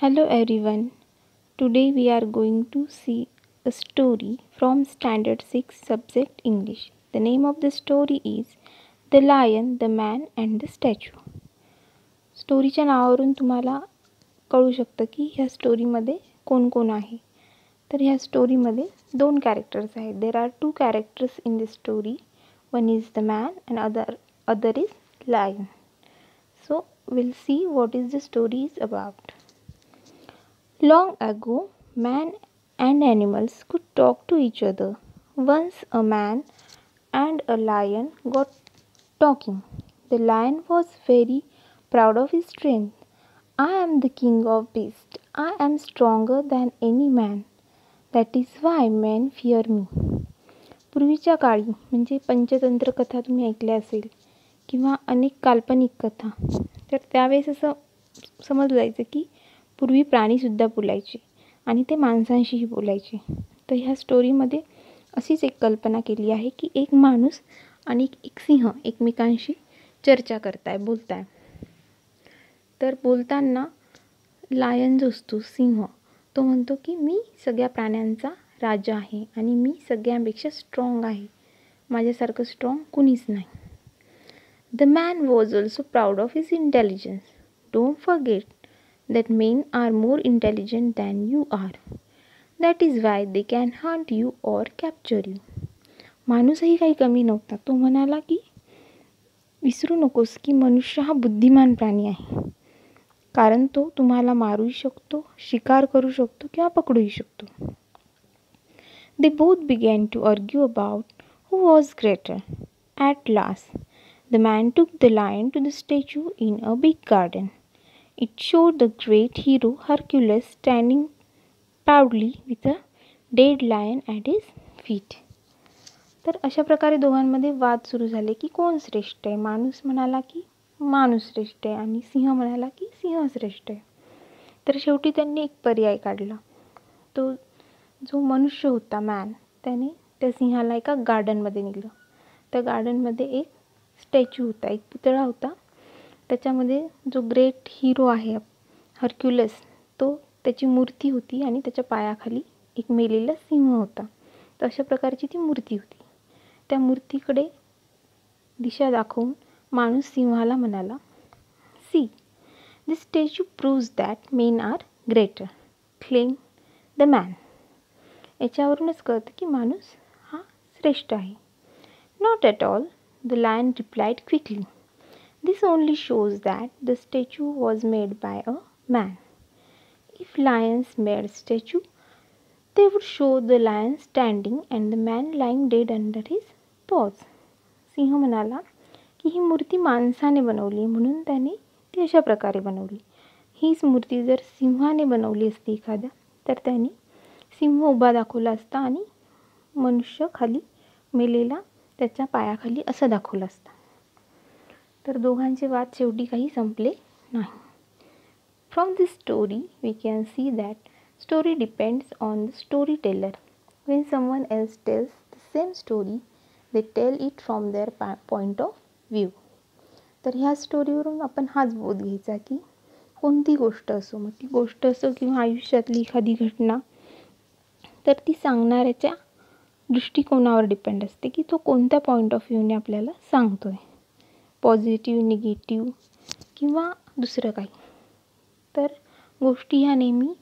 Hello everyone. Today we are going to see a story from Standard 6 subject English. The name of the story is The Lion, the Man and the Statue. स्टोरीच्या नावावरून तुम्हाला कळू शकतं की ह्या स्टोरीमध्ये कोण कोण आहे. तर ह्या स्टोरीमध्ये दोन कॅरेक्टर्स आहेत. There are two characters in this story. One is the man and other is lion. So will see what is the story is about. Long ago, man and animals could talk to each other. Once a man and a lion got talking. The lion was very proud of his strength. I am the king of beasts. I am stronger than any man. That is why men fear me. पूर्वीच्या काळी म्हणजे पंचतंत्र कथा तुम्ही ऐकल्या असेल किंवा अनेक काल्पनिक कथा. तर त्यावेळेस असं समजलं जायचं की पूर्वी प्राणीसुद्धा बोलायचे आणि ते माणसांशीही बोलायचे. तर ह्या स्टोरीमध्ये अशीच एक कल्पना केली आहे की एक माणूस आणि एक सिंह एकमेकांशी चर्चा करताय, बोलताय. तर बोलताना लायन जो असतो सिंह, तो म्हणतो की मी सगळ्या प्राण्यांचा राजा आहे आणि मी सगळ्यांपेक्षा स्ट्रॉंग आहे. माझ्यासारखं स्ट्रॉंग कुणीच नाही. The man was also proud of his intelligence. Don't forget that men are more intelligent than you are. That is why they can hunt you or capture you. माणूसही काही कमी नव्हता. तो म्हणाला की विसरू नकोस की मनुष्य हा बुद्धिमान प्राणी आहे, कारण तो तुम्हाला मारूही शकतो, शिकार करू शकतो किंवा पकडूही शकतो. They both began to argue about who was greater. At last, the man took the lion to the statue in a big garden. It showed the great hero Hercules standing proudly with a dead lion at his feet. तर अशा प्रकारे दोघांमध्ये वाद सुरू झाले की कोण श्रेष्ठ आहे. माणूस म्हणाला की माणूस श्रेष्ठ आहे आणि सिंह म्हणाला की सिंह श्रेष्ठ आहे. तर शेवटी त्यांनी एक पर्याय काढला. तो जो मनुष्य होता मॅन, त्याने त्या सिंहाला एका गार्डनमध्ये नेलं. त्या गार्डनमध्ये एक स्टॅच्यू होता, एक पुतळा होता. त्याच्यामध्ये जो ग्रेट हिरो आहे हर्क्युलस, तो त्याची मूर्ती होती आणि त्याच्या पायाखाली एक मेलेला सिंह होता. तर अशा प्रकारची ती मूर्ती होती. त्या मूर्तीकडे दिशा दाखवून माणूस सिंहाला म्हणाला, see, this statue proves that men are greater. Claim the man. याच्यावरूनच कळतं की माणूस हा श्रेष्ठ आहे. Not at all, the lion replied quickly. This only shows that the statue was made by a man. If lions made statue, they would show the lion standing and the man lying dead under his paws. सिंह म्हणाला की ही मूर्ती माणसाने बनवली म्हणून त्याने ती अशा प्रकारे बनवली. हीच मूर्ती जर सिंहाने बनवली असती एखाद्या, तर त्याने सिंह उभा दाखवला असता आणि मनुष्य खाली मेलेला त्याच्या पायाखाली असं दाखवलं असतं. तर दोघांचे वाद शेवटी काही संपले नाही. From this story we can see that story depends on the storyteller. When someone else tells the same story, they tell it from their point of view. तर ह्या स्टोरीवरून आपण हाच बोध घ्यायचा की कोणती गोष्ट असो, मग ती गोष्ट असो किंवा आयुष्यातली एखादी घटना, तर ती सांगणाऱ्याच्या दृष्टिकोनावर डिपेंड असते की तो कोणत्या पॉईंट ऑफ व्ह्यूने आपल्याला सांगतो आहे, पॉझिटिव्ह, निगेटिव्ह किंवा दुसरं काही. तर गोष्टी ह्या नेहमी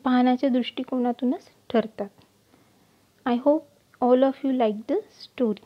पाहण्याच्या दृष्टिकोनातूनच ठरतात. I hope all of you like the story.